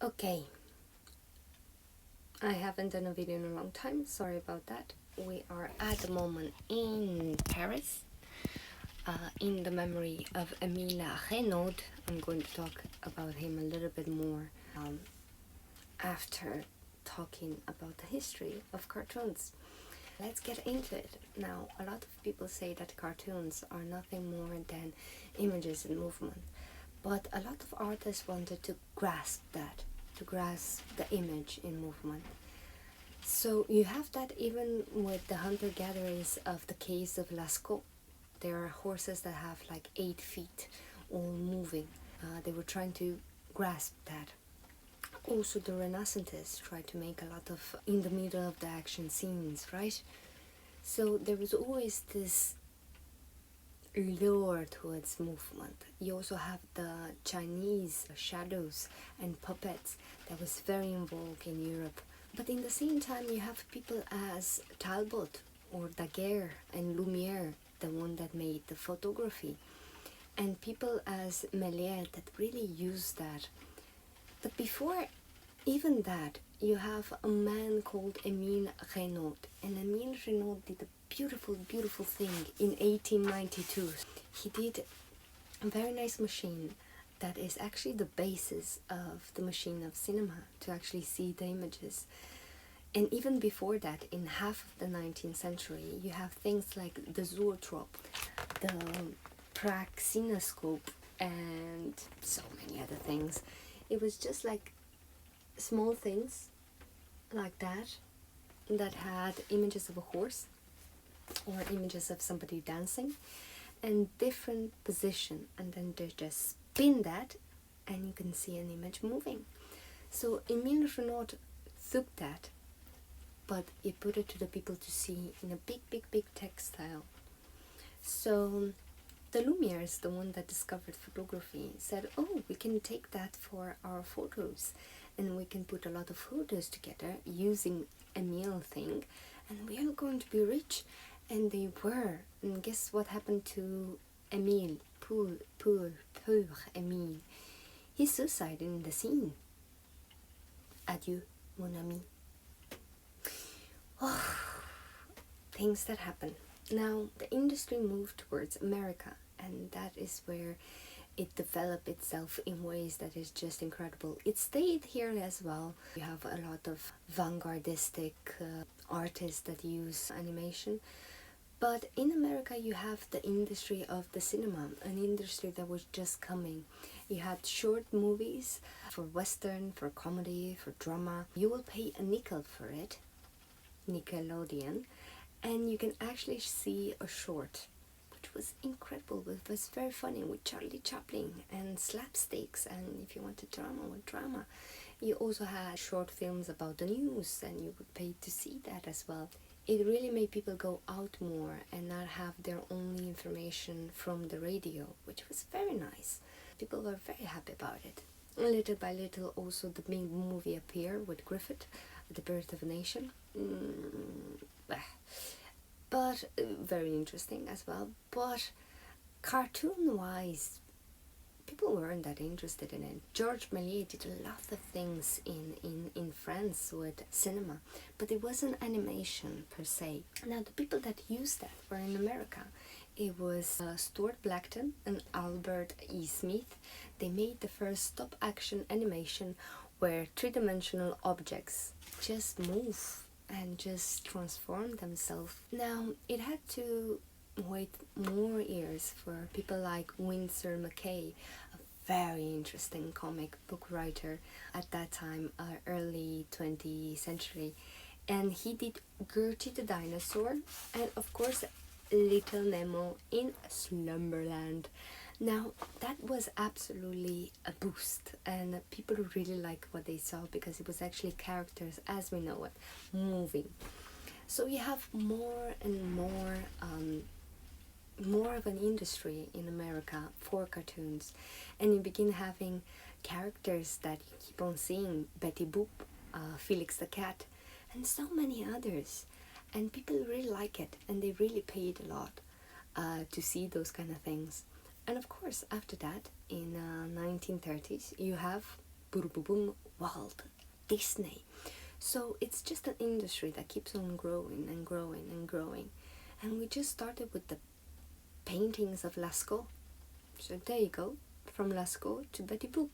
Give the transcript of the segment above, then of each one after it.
Okay, I haven't done a video in a long time, sorry about that. We are at the moment in Paris, in the memory of Emile Reynaud. I'm going to talk about him a little bit more after talking about the history of cartoons. Let's get into it. Now, a lot of people say that cartoons are nothing more than images in movement, but a lot of artists wanted to grasp that, to grasp the image in movement. So you have that even with the hunter-gatherers of the caves of Lascaux. There are horses that have like 8 feet all moving. They were trying to grasp that. Also, the Renaissance tried to make a lot of in the middle of the action scenes, right? So there was always this lure towards movement. You also have the Chinese shadows and puppets that was very in vogue in Europe. But in the same time, you have people as Talbot or Daguerre and Lumiere, the one that made the photography, and people as Emile that really used that. But before even that, you have a man called Emile Reynaud, and Emile Reynaud did a beautiful, beautiful thing in 1892. He did a very nice machine that is actually the basis of the machine of cinema, to actually see the images. And even before that, in half of the 19th century, you have things like the Zootrops, the Paxinescope, and so many other things. It was just like small things like that had images of a horse or images of somebody dancing and different position, and then they just spin that and you can see an image moving. So Emile Reynaud took that, but he put it to the people to see in a big textile. So the Lumiere is the one that discovered photography, said, oh, we can take that for our photos and we can put a lot of photos together using Emile thing, and we are going to be rich. And they were. And guess what happened to Emile? Poor Emile. He suicided in the scene. Adieu, mon ami. Oh, things that happen. Now, the industry moved towards America, and that is where it developed itself in ways that is just incredible. It stayed here as well. You have a lot of vanguardistic artists that use animation. But in America you have the industry of the cinema, an industry that was just coming. You had short movies for western, for comedy, for drama. You will pay a nickel for it, Nickelodeon, and you can actually see a short, which was incredible. It was very funny with Charlie Chaplin and slapsticks, and if you wanted drama, with drama. You also had short films about the news, and you would pay to see that as well. It really made people go out more and not have their only information from the radio, which was very nice. People were very happy about it. Little by little also the big movie appeared with Griffith, The Birth of a Nation. But very interesting as well. But cartoon wise, people weren't that interested in it. Georges Méliès did a lot of things in France with cinema, but it wasn't animation per se. Now the people that used that were in America. It was Stuart Blackston and Albert E. Smith. They made the first stop-action animation where three-dimensional objects just move and just transform themselves. Now it had to wait more years for people like Windsor Mcay, a very interesting comic book writer at that time, early 20th century, and he did Gertie the Dinosaur and of course Little Nemo in Slumberland. Now that was absolutely a boost, and people really liked what they saw because it was actually characters as we know it moving. So you have more and more of an industry in America for cartoons, and you begin having characters that you keep on seeing, Betty Boop, Felix the Cat, and so many others, and people really like it, and they really paid a lot to see those kind of things. And of course after that, in 1930s, you have boom, boom, boom, Walt Disney. So it's just an industry that keeps on growing and growing and growing. And we just started with the paintings of Lascaux. So there you go, from Lascaux to Betty Boop.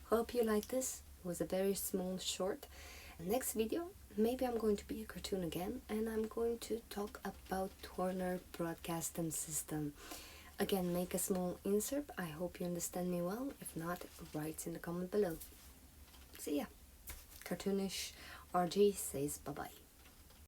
Hope you like this. It was a very small short. Next video, maybe I'm going to be a cartoon again, and I'm going to talk about Turner Broadcasting System. Again, make a small insert. I hope you understand me well. If not, write in the comment below. See ya. Cartoonish RG says bye-bye.